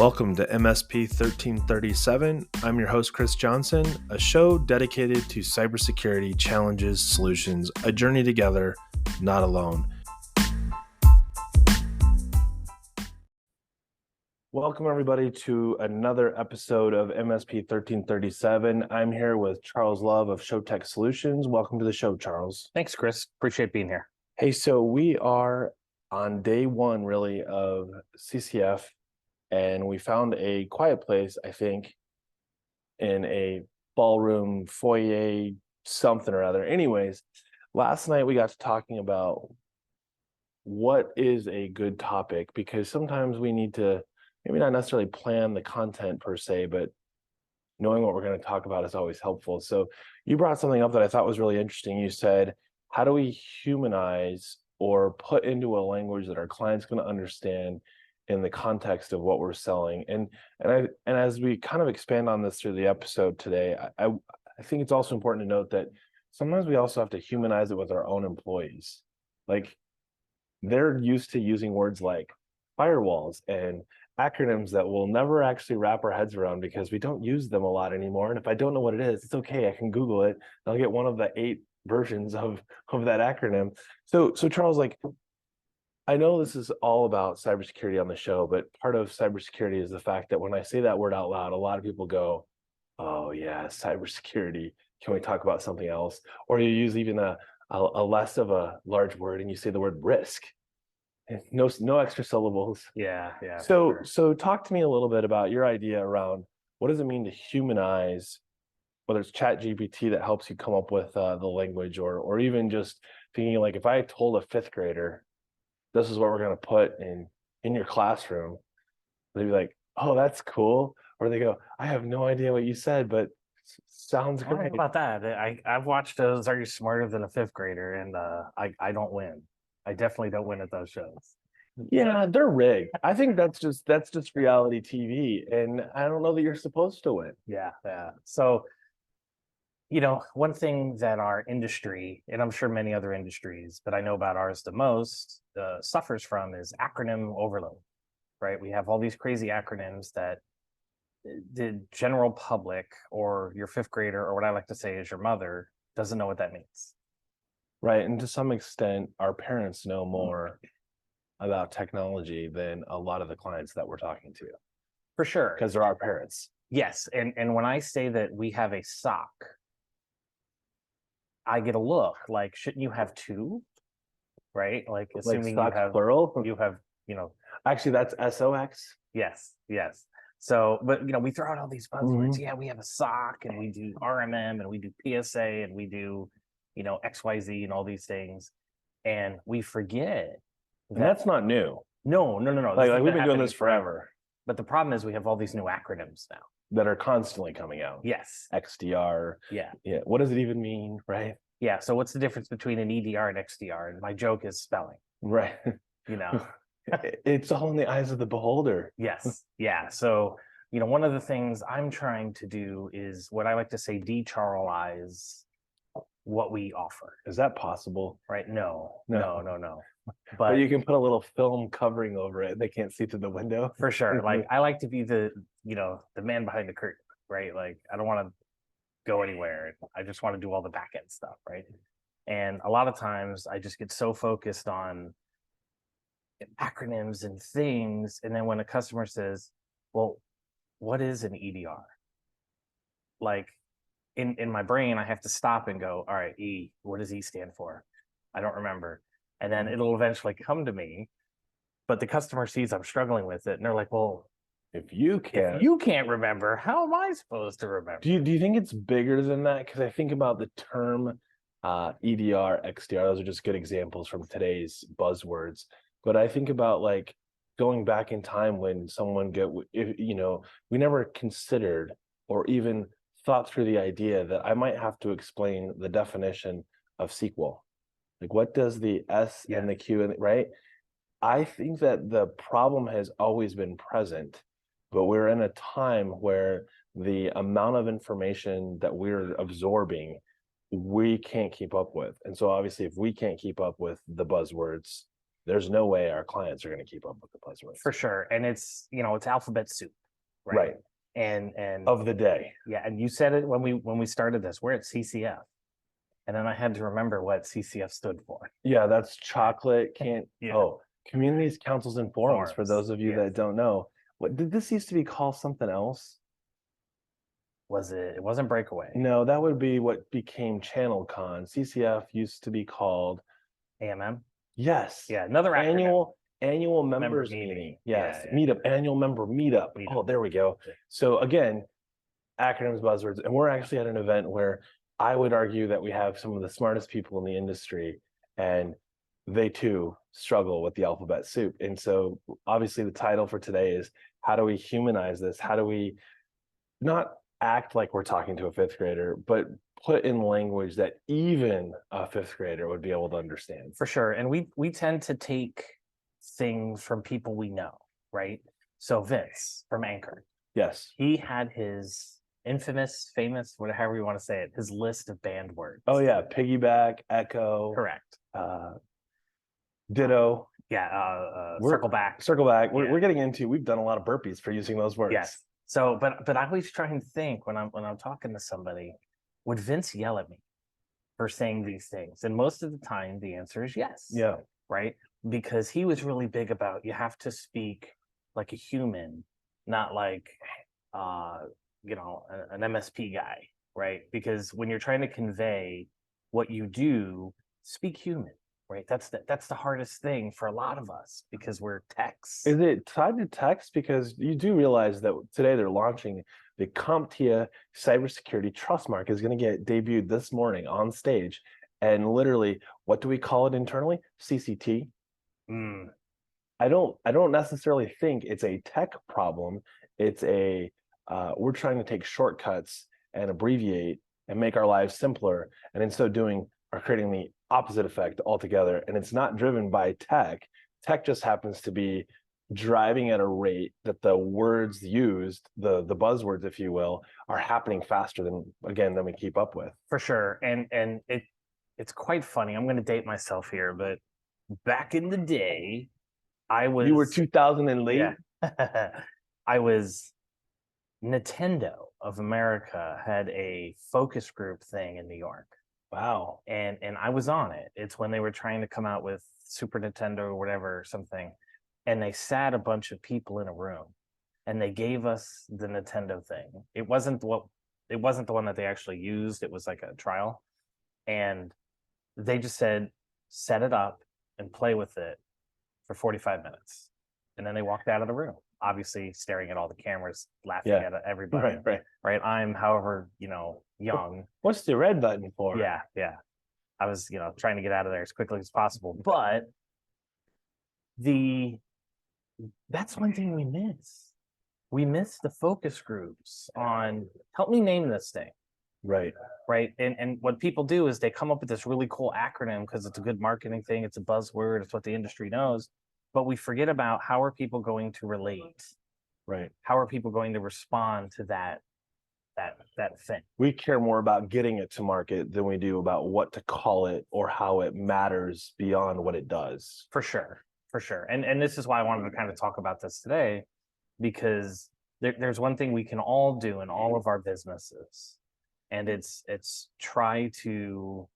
Welcome to MSP 1337. I'm your host, Chris Johnson, a show dedicated to cybersecurity challenges, solutions, a journey together, not alone. Welcome, everybody, to another episode of MSP 1337. I'm here with Charles Love of ShowTech Solutions. Welcome to the show, Charles. Thanks, Chris. Appreciate being here. Hey, so we are on day one, really, of CCF. And we found a quiet place, I think, in a ballroom, foyer, something or other. Anyways, last night we got to talking about what is a good topic, because sometimes we need to maybe not necessarily plan the content per se, but knowing what we're going to talk about is always helpful. So you brought something up that I thought was really interesting. You said, how do we humanize or put into a language that our client's going to understand in the context of what we're selling? And as we kind of expand on this through the episode today, I think it's also important to note that sometimes we also have to humanize it with our own employees. Like, they're used to using words like firewalls and acronyms that we'll never actually wrap our heads around because we don't use them a lot anymore. And if I don't know what it is, it's okay. I can Google it. I'll get one of the 8 versions of that acronym. So Charles, like, I know this is all about cybersecurity on the show, but part of cybersecurity is the fact that when I say that word out loud, a lot of people go, oh yeah, cybersecurity. Can we talk about something else? Or you use even a less of a large word and you say the word risk. No extra syllables. Yeah. So talk to me a little bit about your idea around what does it mean to humanize, whether it's ChatGPT that helps you come up with the language, or even just thinking like, if I told a 5th grader, this is what we're going to put in your classroom, they'd be like, oh, that's cool. Or they go, I have no idea what you said, but sounds great. How about that? I've watched those Are You Smarter Than a 5th Grader, and I don't win. I definitely don't win at those shows. Yeah, they're rigged. I think that's just reality TV, and I don't know that you're supposed to win. Yeah. So, one thing that our industry, and I'm sure many other industries, but I know about ours the most, suffers from is acronym overload, right? We have all these crazy acronyms that the general public or your 5th grader, or what I like to say is your mother, doesn't know what that means. Right. And to some extent, our parents know more about technology than a lot of the clients that we're talking to. For sure. Because they're our parents. Yes. And when I say that we have a SOC, I get a look like, shouldn't you have 2? Right? Like, assuming like you have plural. You have, Actually, that's SOX. Yes. So, but we throw out all these buzzwords. Yeah, we have a SOC, and we do RMM, and we do PSA, and we do, XYZ and all these things. And we forget that. And that's not new. No. Like we've been doing this forever. But the problem is we have all these new acronyms now that are constantly coming out. Yes. XDR. Yeah. What does it even mean, right? Yeah. So what's the difference between an EDR and XDR? And my joke is spelling. Right. It's all in the eyes of the beholder. Yes. Yeah. So, one of the things I'm trying to do is what I like to say, de-Charlize what we offer. Is that possible? Right? No. But you can put a little film covering over it. They can't see through the window. For sure. Like, I like to be the man behind the curtain, right? Like, I don't want to go anywhere. I just want to do all the back end stuff, right? And a lot of times I just get so focused on acronyms and things, and then when a customer says, well, what is an EDR? Like, in my brain, I have to stop and go, all right, E, what does E stand for? I don't remember. And then it'll eventually come to me, but the customer sees I'm struggling with it, and they're like, well, if you can't remember, how am I supposed to remember? Do you think it's bigger than that? Because I think about the term EDR, XDR, those are just good examples from today's buzzwords. But I think about like going back in time when someone we never considered or even thought through the idea that I might have to explain the definition of SQL. Like, what does the S and the Q and right? I think that the problem has always been present, but we're in a time where the amount of information that we're absorbing, we can't keep up with. And so obviously, if we can't keep up with the buzzwords, there's no way our clients are going to keep up with the buzzwords. For sure. And it's, it's alphabet soup, right? Right. And Of the day. yeah, and you said it when we started this, we're at CCF. And then I had to remember what CCF stood for. Yeah, that's chocolate can't Yeah. Oh, communities, councils, and forums, for those of you Yes. that don't know. What did this used to be called something else? It wasn't Breakaway. No, that would be what became Channel Con. CCF used to be called AMM? Yes. Yeah, another acronym. Annual members meeting. meeting. Yes. Yeah. Meetup, annual member meetup. Oh, there we go. So again, acronyms, buzzwords, and we're actually at an event where I would argue that we have some of the smartest people in the industry, and they too struggle with the alphabet soup. And so obviously the title for today is, how do we humanize this? How do we not act like we're talking to a fifth grader, but put in language that even a fifth grader would be able to understand? For sure. And we tend to take things from people we know, right? So Vince from Anchor. Yes. He had his famous, whatever you want to say it, his list of banned words. Oh yeah, piggyback, echo. Correct. Ditto. Yeah, circle back. Circle back. We're getting into, we've done a lot of burpees for using those words. Yes. So, but I always try and think when I'm talking to somebody, would Vince yell at me for saying these things? And most of the time, the answer is yes. Yeah. Right. Because he was really big about, you have to speak like a human, not like, an MSP guy, right? Because when you're trying to convey what you do, speak human, right? That's the hardest thing for a lot of us because we're techs. Is it tied to text? Because you do realize that today they're launching the CompTIA Cybersecurity Trust Mark is going to get debuted this morning on stage. And literally, what do we call it internally? CCT. I don't necessarily think it's a tech problem. It's we're trying to take shortcuts and abbreviate and make our lives simpler, and in so doing are creating the opposite effect altogether. And it's not driven by tech. Tech just happens to be driving at a rate that the words used, the buzzwords, if you will, are happening faster than we keep up with. For sure. And it's quite funny. I'm going to date myself here, but back in the day, You were 2000 and late? Yeah. I was Nintendo of America had a focus group thing in New York. Wow. And I was on it. It's when they were trying to come out with Super Nintendo or whatever, something. And they sat a bunch of people in a room and they gave us the Nintendo thing. It wasn't the one that they actually used. It was like a trial. And they just said, set it up and play with it for 45 minutes. And then they walked out of the room, obviously staring at all the cameras, laughing at everybody. Right. I'm, however, young. What's the red button for? Yeah. I was, trying to get out of there as quickly as possible. But that's one thing we miss. We miss the focus groups on, help me name this thing. Right. And what people do is they come up with this really cool acronym because it's a good marketing thing. It's a buzzword. It's what the industry knows. But we forget about, how are people going to relate? Right. How are people going to respond to that thing? We care more about getting it to market than we do about what to call it or how it matters beyond what it does. For sure. And this is why I wanted to kind of talk about this today, because there's one thing we can all do in all of our businesses, and it's try to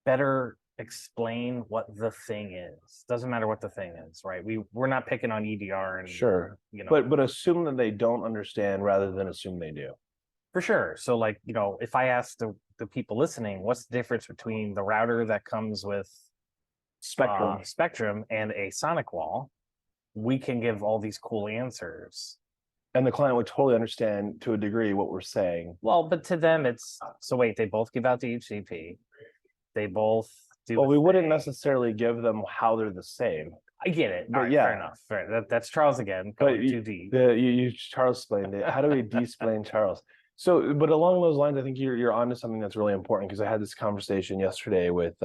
better explain what the thing is. Doesn't matter what the thing is, right? We're not picking on EDR and sure, but assume that they don't understand rather than assume they do. For sure. So like, if I ask the people listening, what's the difference between the router that comes with Spectrum and a Sonic wall, we can give all these cool answers. And the client would totally understand to a degree what we're saying. Well, but to them it's, so wait, they both give out the HCP. They both do. Well, we wouldn't necessarily give them how they're the same. I get it. But right, yeah. Fair enough. Fair. That's Charles again. Going too deep. You Charles explained it. How do we de-explain Charles? So, but along those lines, I think you're onto something that's really important, because I had this conversation yesterday with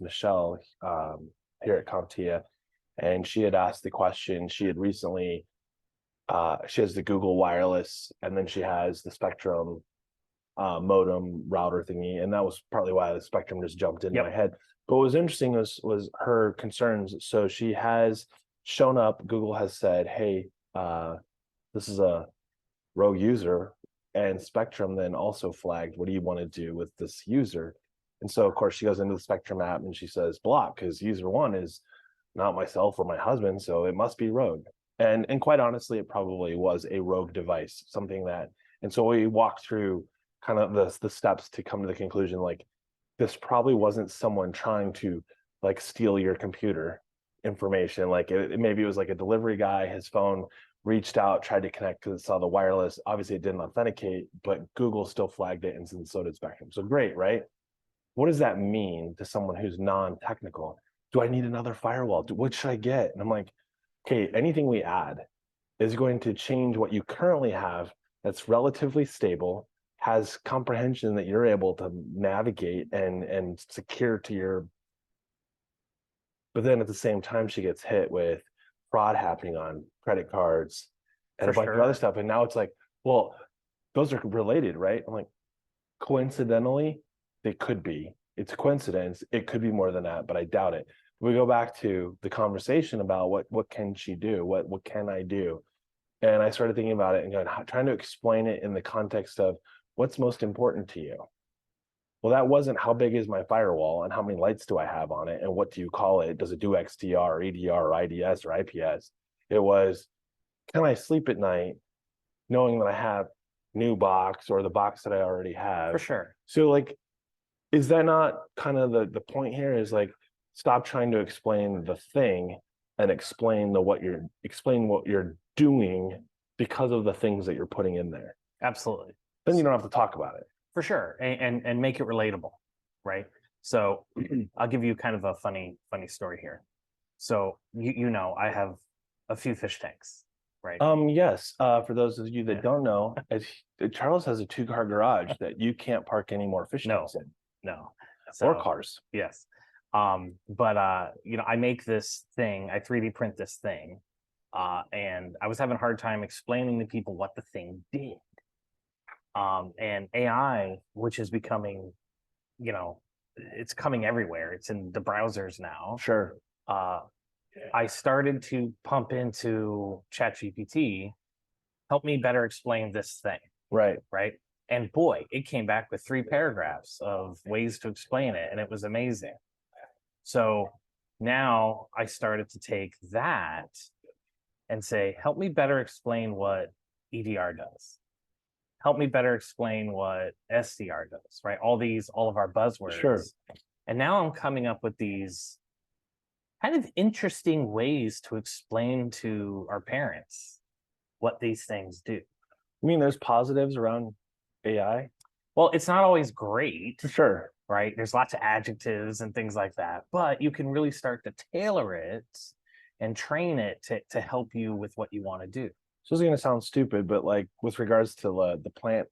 Michelle here at CompTIA, and she had asked the question. She had recently she has the Google Wireless, and then she has the Spectrum modem router thingy, and that was partly why the Spectrum just jumped into my Yep. head. But what was interesting was her concerns. So she has shown up. Google has said, "Hey, this is a rogue user," and Spectrum then also flagged, "What do you want to do with this user?" And so, of course, she goes into the Spectrum app and she says, "Block," because user one is not myself or my husband, so it must be rogue. And quite honestly, it probably was a rogue device, something that. And so we walked through kind of the steps to come to the conclusion, like, this probably wasn't someone trying to like steal your computer information. Like maybe it was like a delivery guy, his phone reached out, tried to connect because it saw the wireless. Obviously, it didn't authenticate, but Google still flagged it, and so did Spectrum. So great, right? What does that mean to someone who's non-technical? Do I need another firewall? What should I get? And I'm like, okay, anything we add is going to change what you currently have that's relatively stable, has comprehension that you're able to navigate and secure to your. But then at the same time, she gets hit with fraud happening on credit cards and For a bunch of other sure. stuff. And now it's like, well, those are related, right? I'm like, coincidentally, they could be. It's a coincidence. It could be more than that, but I doubt it. We go back to the conversation about what can she do? What can I do? And I started thinking about it and going, trying to explain it in the context of what's most important to you. Well, that wasn't how big is my firewall and how many lights do I have on it and what do you call it? Does it do XDR or EDR or IDS or IPS? It was, can I sleep at night knowing that I have new box or the box that I already For have? sure. So like, is that not kind of the point here is like, stop trying to explain the thing and explain what you're doing because of the things that you're putting in there. Absolutely. Then you don't have to talk about it. For sure. And make it relatable, right? So I'll give you kind of a funny story here. So you know I have a few fish tanks, right? Yes. For those of you that Yeah. don't know, Charles has a 2-car garage that you can't park any more fish No, tanks in no. or So cars. yes. But you know, I make this thing, I 3D print this thing. And I was having a hard time explaining to people what the thing did. And AI, which is becoming, you know, it's coming everywhere. It's in the browsers now. Sure. Uh, I started to pump into ChatGPT, help me better explain this thing, Right. right? And boy, it came back with 3 paragraphs of ways to explain it, and it was amazing. So now I started to take that and say, help me better explain what EDR does. Help me better explain what SDR does, right? All of our buzzwords. Sure. And now I'm coming up with these kind of interesting ways to explain to our parents what these things do. I mean, there's positives around AI. Well, it's not always great, For sure. right? There's lots of adjectives and things like that, but you can really start to tailor it and train it to help you with what you want to do. So this is going to sound stupid, but like with regards to the plant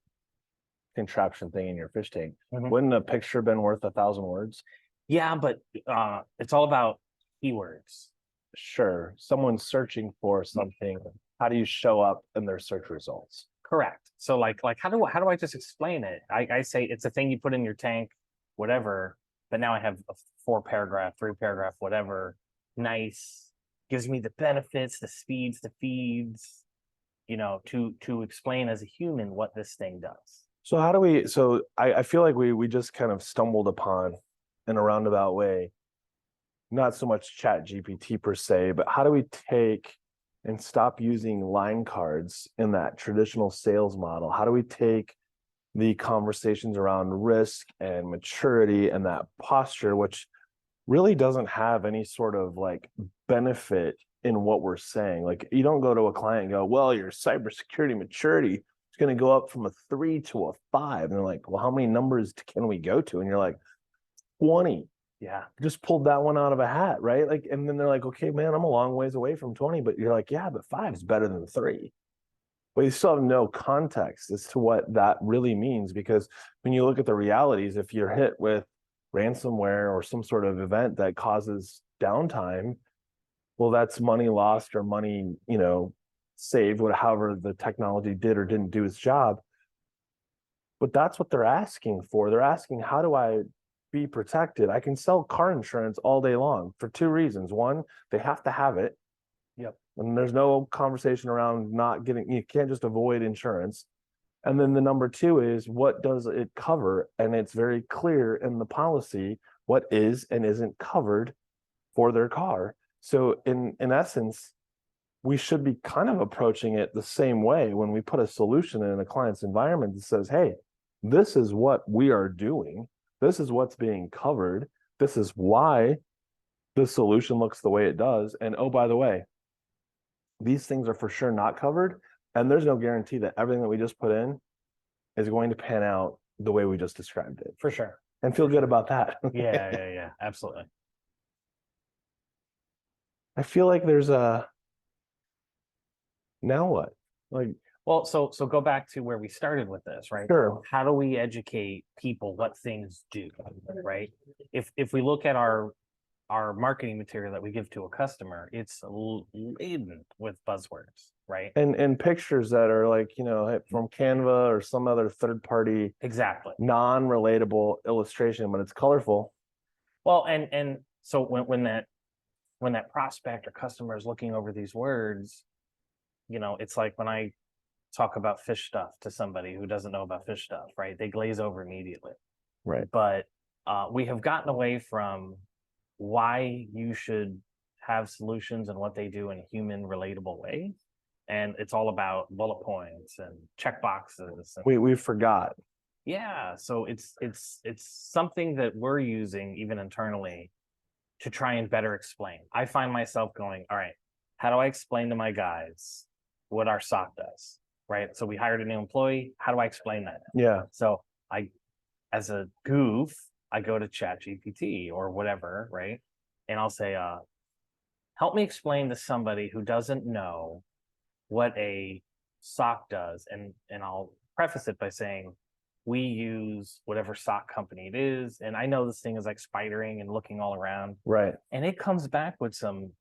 contraption thing in your fish tank, wouldn't a picture been worth 1,000 words? Yeah, but it's all about keywords. Sure. Someone's searching for something. How do you show up in their search results? Correct. So like how do I just explain it? I say it's a thing you put in your tank, whatever. But now I have a 4 paragraph, 3 paragraph, whatever. Nice. Gives me the benefits, the speeds, the feeds, you know, to explain as a human what this thing does. So how do we, so I feel like we just kind of stumbled upon in a roundabout way, not so much Chat GPT per se, but how do we take and stop using line cards in that traditional sales model? How do we take the conversations around risk and maturity and that posture, which really doesn't have any sort of like benefit in what we're saying? Like you don't go to a client and go, well, your cybersecurity maturity is going to go up from a 3 to a 5. And they're like, well, how many numbers can we go to? And you're like, 20. Yeah. Just pulled that one out of a hat, right? Like, and then they're like, okay, man, I'm a long ways away from 20, but you're like, yeah, but 5 is better than 3. But you still have no context as to what that really means, because when you look at the realities, if you're hit with ransomware or some sort of event that causes downtime, well, that's money lost or money, saved, however the technology did or didn't do its job. But that's what they're asking for. They're asking, how do I be protected? I can sell car insurance all day long for two reasons. One, they have to have it. Yep. And there's no conversation around not getting, you can't just avoid insurance. And then the number two is, what does it cover? And it's very clear in the policy what is and isn't covered for their car. So in essence, we should be kind of approaching it the same way when we put a solution in a client's environment that says, hey, this is what we are doing. This is what's being covered. This is why the solution looks the way it does. And oh, by the way, these things are for sure not covered. And there's no guarantee that everything that we just put in is going to pan out the way we just described it. For sure. And feel good about that. Yeah, absolutely. I feel like there's a, now what? Like, well, so go back to where we started with this, right? sure. How do we educate people what things do, right? If we look at our marketing material that we give to a customer, it's laden with buzzwords, right? And pictures that are like, from Canva or some other third party, exactly, non-relatable illustration, but it's colorful. Well, and so when that prospect or customer is looking over these words, it's like when I talk about fish stuff to somebody who doesn't know about fish stuff, right? They glaze over immediately. Right. But we have gotten away from why you should have solutions and what they do in a human relatable way. And it's all about bullet points and check boxes. And, we forgot. Yeah. So it's something that we're using even internally to try and better explain. I find myself going, all right, how do I explain to my guys what our SOC does? Right. So we hired a new employee. How do I explain that? Yeah. So as a goof, I go to ChatGPT or whatever, right? And I'll say, help me explain to somebody who doesn't know what a SOC does. And I'll preface it by saying, we use whatever SOC company it is. And I know this thing is like spidering and looking all around. Right. And it comes back with some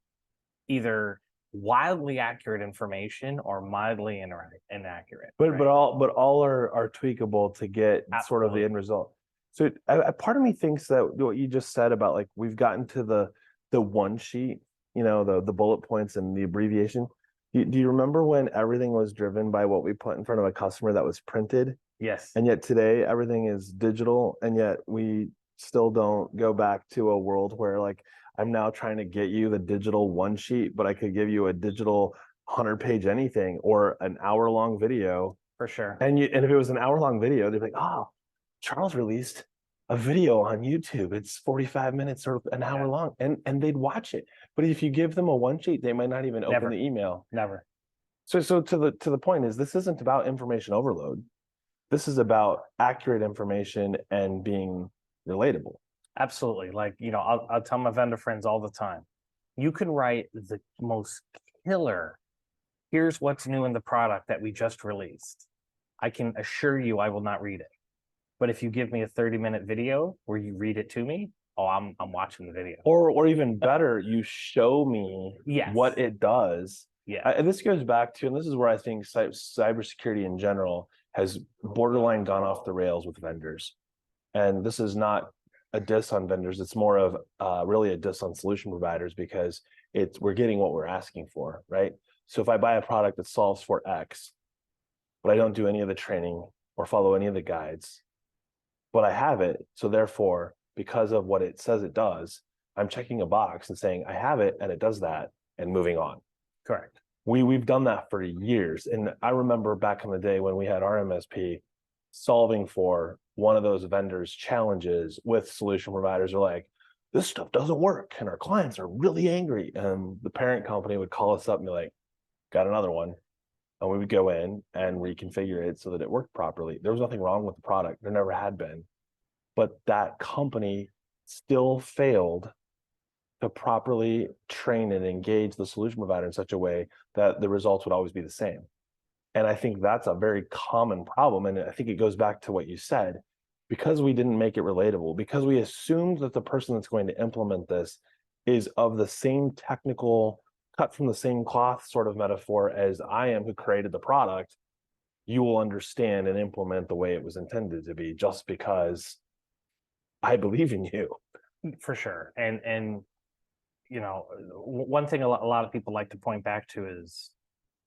either wildly accurate information or mildly inaccurate. But all are tweakable to get Absolutely. Sort of the end result. So part of me thinks that what you just said about like we've gotten to the one sheet, the bullet points and the abbreviation. Do you remember when everything was driven by what we put in front of a customer that was printed? Yes. And yet today everything is digital, and yet we still don't go back to a world where like I'm now trying to get you the digital one sheet, but I could give you a digital 100-page anything or an hour-long video. For sure. And if it was an hour-long video, they'd be like, oh, Charles released a video on YouTube. It's 45 minutes or an hour long, and they'd watch it. But if you give them a one sheet, they might not even open the email. Never. So to the point is, this isn't about information overload. This is about accurate information and being relatable. Absolutely. Like, I'll tell my vendor friends all the time, you can write the most killer, here's what's new in the product that we just released. I can assure you I will not read it. But if you give me a 30-minute video where you read it to me, I'm watching the video. Or even better, you show me what it does. Yeah. And this goes back to, and this is where I think cybersecurity in general has borderline gone off the rails with vendors. And this is not a diss on vendors. It's more of really a diss on solution providers, because we're getting what we're asking for, right? So if I buy a product that solves for X, but I don't do any of the training or follow any of the guides, but I have it, so therefore, because of what it says it does, I'm checking a box and saying I have it and it does that and moving on. Correct. We've done that for years. And I remember back in the day when we had our MSP solving for one of those vendors' challenges with solution providers are like, this stuff doesn't work. And our clients are really angry. And the parent company would call us up and be like, got another one. And we would go in and reconfigure it so that it worked properly. There was nothing wrong with the product. There never had been. But that company still failed to properly train and engage the solution provider in such a way that the results would always be the same. And I think that's a very common problem. And I think it goes back to what you said, because we didn't make it relatable, because we assumed that the person that's going to implement this is of the same technical, cut from the same cloth sort of metaphor as I am who created the product. you will understand and implement the way it was intended to be, just because I believe in you. For sure. And one thing a lot of people like to point back to is,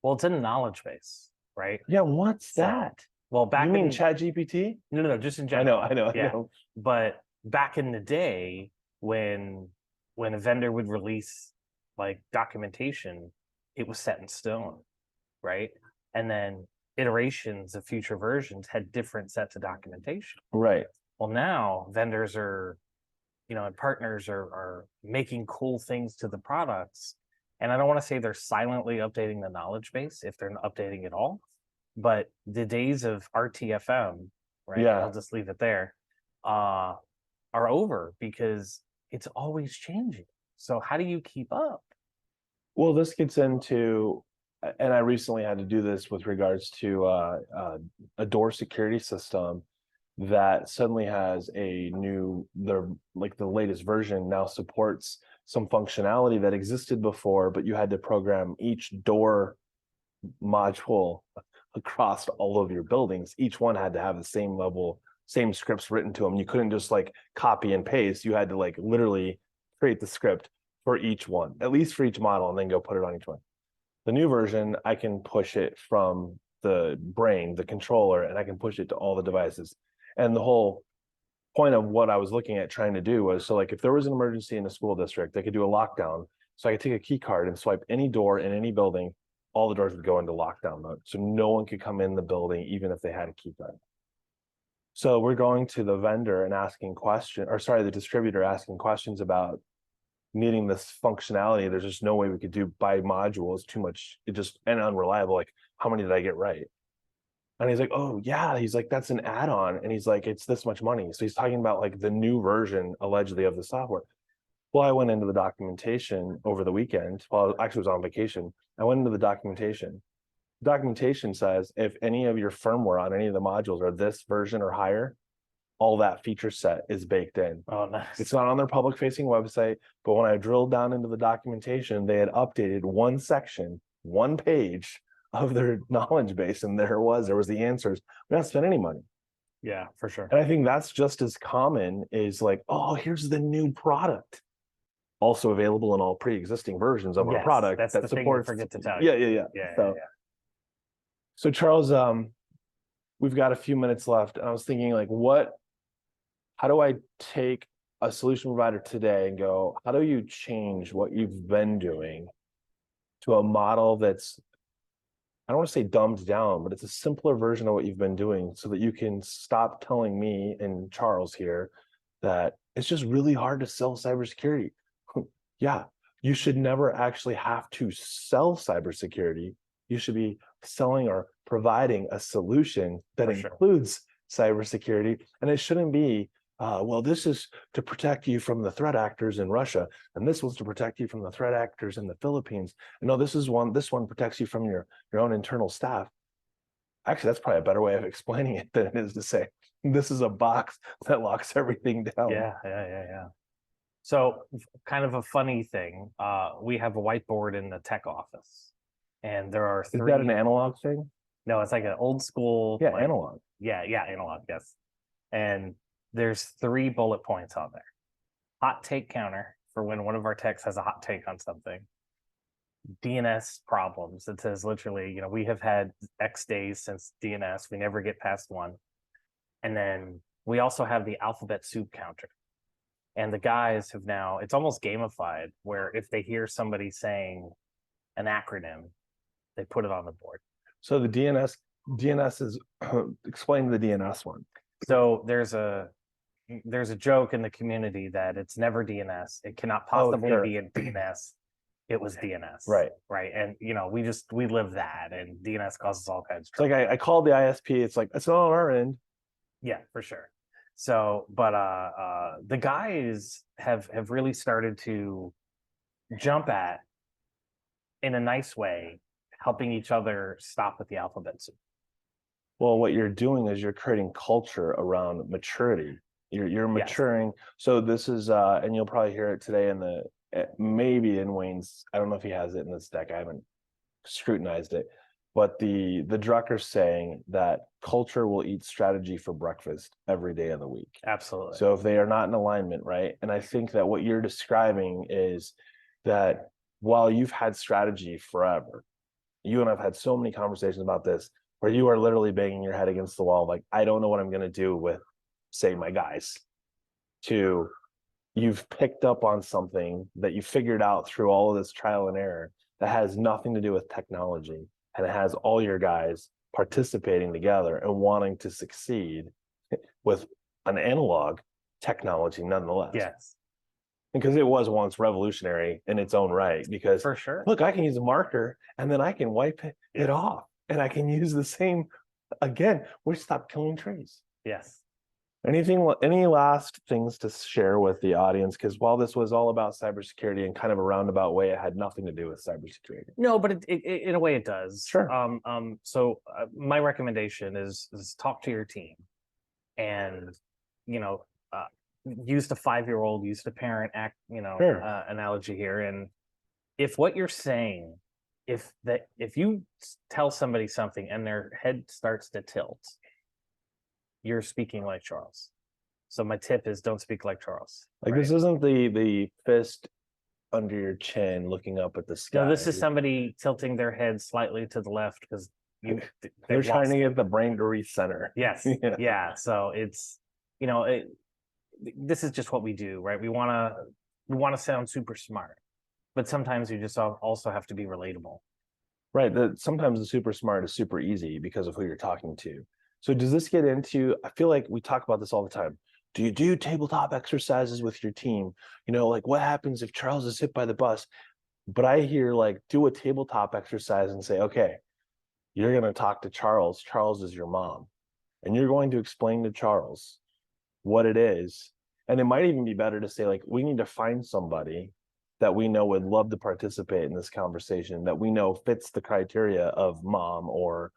well, it's in the knowledge base, right? Yeah, what's So, that? well, You back mean in Chat GPT? no, just in I know, general. I know, I Yeah. know. But back in the day, when a vendor would release like documentation, it was set in stone, right? And then iterations of future versions had different sets of documentation. Right. Well, now vendors are, and partners are making cool things to the products. And I don't want to say they're silently updating the knowledge base if they're not updating it all, but the days of RTFM, right? Yeah. I'll just leave it there, are over because it's always changing. So how do you keep up? Well, this gets into, and I recently had to do this with regards to a door security system that suddenly has a new, the latest version now supports some functionality that existed before, but you had to program each door module across all of your buildings. Each one had to have the same level, same scripts written to them. You couldn't just like copy and paste. You had to like literally create the script for each one, at least for each model, and then go put it on each one. The new version, I can push it from the brain, the controller, and I can push it to all the devices. And the whole point of what I was looking at trying to do was, so like if there was an emergency in a school district, they could do a lockdown. So I could take a key card and swipe any door in any building, all the doors would go into lockdown mode. So no one could come in the building, even if they had a key card. So we're going to the vendor and asking questions, or sorry, the distributor asking questions about needing this functionality. There's just no way we could do by module. It's too much, it just, and unreliable. Like, how many did I get right? And he's like, oh yeah, he's like, that's an add-on. And he's like, it's this much money. So he's talking about like the new version allegedly of the software. Well, I went into the documentation over the weekend. Well, I actually was on vacation. I went into the documentation. Documentation says if any of your firmware on any of the modules are this version or higher, all that feature set is baked in. Oh, nice. It's not on their public facing website, but when I drilled down into the documentation, they had updated one section, one page of their knowledge base, and there was the answers. We don't spend any money. Yeah, for sure. And I think that's just as common as like, oh, here's the new product. Also available in all pre-existing versions of our product that's that the thing I supports. forget to tell you. Yeah. So Charles, we've got a few minutes left, and I was thinking like, how do I take a solution provider today and go, how do you change what you've been doing to a model that's, I don't want to say dumbed down, but it's a simpler version of what you've been doing, so that you can stop telling me and Charles here that it's just really hard to sell cybersecurity. Yeah, you should never actually have to sell cybersecurity. You should be selling or providing a solution that includes cybersecurity, and it shouldn't be, well, this is to protect you from the threat actors in Russia, and this was to protect you from the threat actors in the Philippines. And no, this one protects you from your own internal staff. Actually, that's probably a better way of explaining it than it is to say this is a box that locks everything down. Yeah. So kind of a funny thing, we have a whiteboard in the tech office, and there are three. Is that an analog thing? No, it's like an old school. Yeah, analog. Yeah, analog, yes. And there's 3 bullet points on there. Hot take counter for when one of our techs has a hot take on something. DNS problems. It says literally, we have had X days since DNS. We never get past 1. And then we also have the alphabet soup counter. And the guys have now, it's almost gamified, where if they hear somebody saying an acronym, they put it on the board. So the DNS is, explain the DNS one. So there's a joke in the community that it's never DNS. It cannot possibly be a DNS. It was DNS. Right. And we live that, and DNS causes all kinds of trouble. It's like I called the ISP, it's like, it's not on our end. Yeah, for sure. So, but the guys have really started to jump at, in a nice way, helping each other stop with the alphabet soup. Well, what you're doing is you're creating culture around maturity. You're maturing. Yes. So this is, and you'll probably hear it today maybe in Wayne's, I don't know if he has it in this deck, I haven't scrutinized it. but the Drucker's saying that culture will eat strategy for breakfast every day of the week. Absolutely. So if they are not in alignment, right? And I think that what you're describing is that while you've had strategy forever, you and I've had so many conversations about this where you are literally banging your head against the wall, like, I don't know what I'm going to do with, say, my guys, to you've picked up on something that you figured out through all of this trial and error that has nothing to do with technology. And it has all your guys participating together and wanting to succeed with an analog technology nonetheless. Yes. Because it was once revolutionary in its own right. Because For sure. look, I can use a marker and then I can wipe it off. And I can use the same again, we stopped killing trees. Yes. Any last things to share with the audience? Because while this was all about cybersecurity in kind of a roundabout way, it had nothing to do with cybersecurity. No, but it in a way it does. Sure. So my recommendation is talk to your team, and use the 5-year-old, use the parent Sure. Analogy here. And if what you're saying, if you tell somebody something and their head starts to tilt, you're speaking like Charles. So my tip is don't speak like Charles. Like, this isn't the fist under your chin looking up at the sky. No, this is somebody tilting their head slightly to the left because they're trying to get the brain to recenter. Yes. Yeah. So it's, this is just what we do, right? We want to sound super smart, but sometimes you just also have to be relatable. Right. Sometimes the super smart is super easy because of who you're talking to. So does this get into, I feel like we talk about this all the time. Do you do tabletop exercises with your team? Like, what happens if Charles is hit by the bus? But I hear, like, do a tabletop exercise and say, okay, you're going to talk to Charles. Charles is your mom. And you're going to explain to Charles what it is. And it might even be better to say, like, we need to find somebody that we know would love to participate in this conversation, that we know fits the criteria of mom, or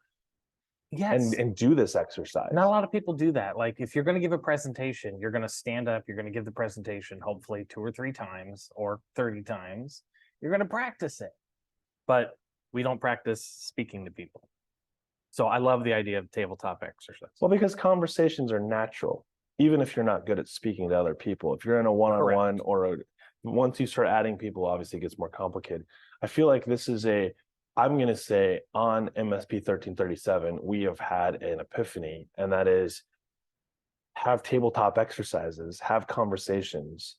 yes, and do this exercise. Not a lot of people do that. Like, if you're going to give a presentation, you're going to stand up, you're going to give the presentation, hopefully 2 or 3 times or 30 times. You're going to practice it, but we don't practice speaking to people. So I love the idea of tabletop exercise. Well, because conversations are natural, even if you're not good at speaking to other people. If you're in a one-on-one or once you start adding people, obviously it gets more complicated. I feel like this is I'm going to say on MSP 1337, we have had an epiphany, and that is have tabletop exercises, have conversations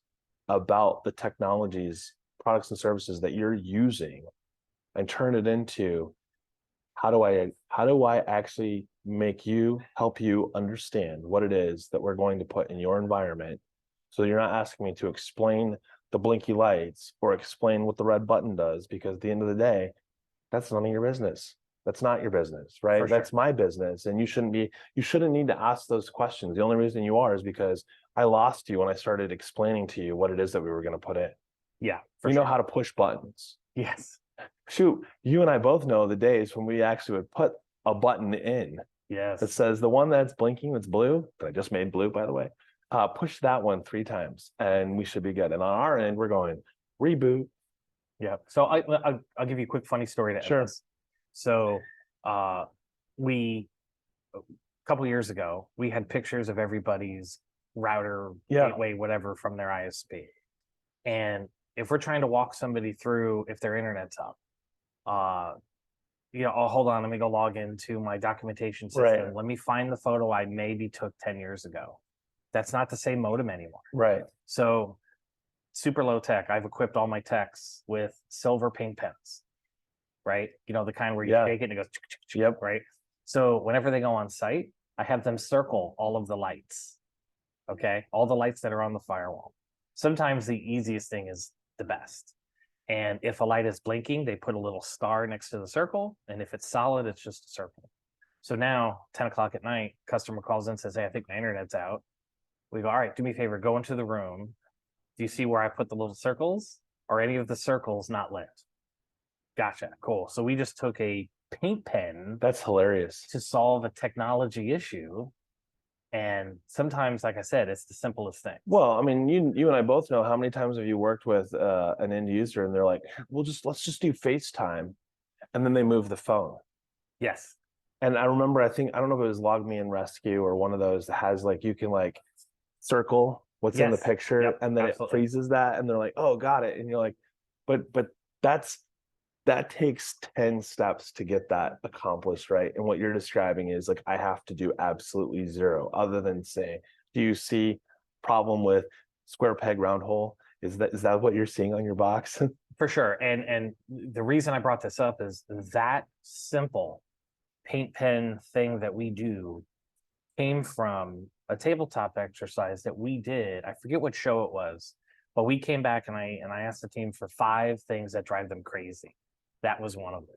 about the technologies, products, and services that you're using, and turn it into how do I actually help you understand what it is that we're going to put in your environment, so you're not asking me to explain the blinky lights or explain what the red button does, because at the end of the day, that's none of your business. That's not your business, right? For That's sure. my business. And you shouldn't need to ask those questions. The only reason you are is because I lost you when I started explaining to you what it is that we were going to put in. Yeah. You know how to push buttons. Yes. Shoot, you and I both know the days when we actually would put a button in. Yes. That says the one that's blinking, that's blue, that I just made blue, by the way, push that one 3 times and we should be good. And on our end, we're going reboot. Yeah. So I'll give you a quick funny story to end this. So a couple of years ago, we had pictures of everybody's router, gateway, whatever, from their ISP. And if we're trying to walk somebody through if their internet's up, oh, hold on, let me go log into my documentation system. Right. Let me find the photo I maybe took 10 years ago. That's not the same modem anymore. Right. So super low tech. I've equipped all my techs with silver paint pens, right? The kind where you shake it and it goes, yep, right? So whenever they go on site, I have them circle all of the lights, okay? All the lights that are on the firewall. Sometimes the easiest thing is the best. And if a light is blinking, they put a little star next to the circle. And if it's solid, it's just a circle. So now, 10 o'clock at night, customer calls in and says, hey, I think my internet's out. We go, all right, do me a favor, go into the room. Do you see where I put the little circles? Or any of the circles not lit? Gotcha, cool. So we just took a paint pen. That's hilarious. To solve a technology issue. And sometimes, like I said, it's the simplest thing. Well, I mean, you and I both know, how many times have you worked with an end user and they're like, let's just do FaceTime. And then they move the phone. Yes. And I remember, I don't know if it was Log Me and Rescue or one of those that has like, you can like circle what's in the Yes. picture Yep. and then it Absolutely. freezes that and they're like, oh, got it. And you're like, but that's that takes 10 steps to get that accomplished, right? And what you're describing is like, I have to do absolutely zero other than say, do you see problem with square peg round hole? Is that what you're seeing on your box? For sure. And the reason I brought this up is that simple paint pen thing that we do came from a tabletop exercise that we did. I forget what show it was, but we came back and I asked the team for 5 things that drive them crazy. That was one of them,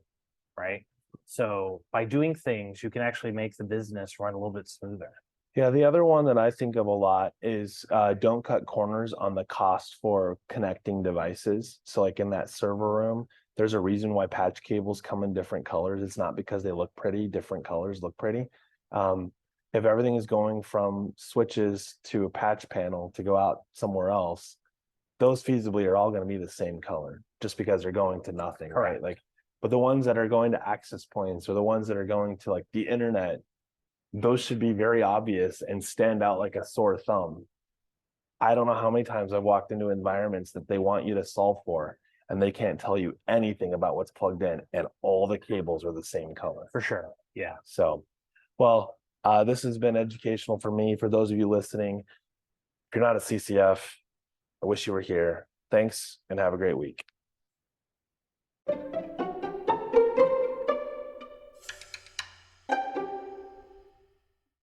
right? So by doing things, you can actually make the business run a little bit smoother. Yeah, the other one that I think of a lot is don't cut corners on the cost for connecting devices. So, like in that server room, there's a reason why patch cables come in different colors. It's not because they look pretty, different colors look pretty. Um, if everything is going from switches to a patch panel to go out somewhere else, those feasibly are all going to be the same color just because they're going to nothing, right? Correct. Like, but the ones that are going to access points or the ones that are going to like the internet, those should be very obvious and stand out like a sore thumb. I don't know how many times I've walked into environments that they want you to solve for, and they can't tell you anything about what's plugged in, and all the cables are the same color. For sure. Yeah. So, well, this has been educational for me. For those of you listening, if you're not a CCF, I wish you were here. Thanks and have a great week.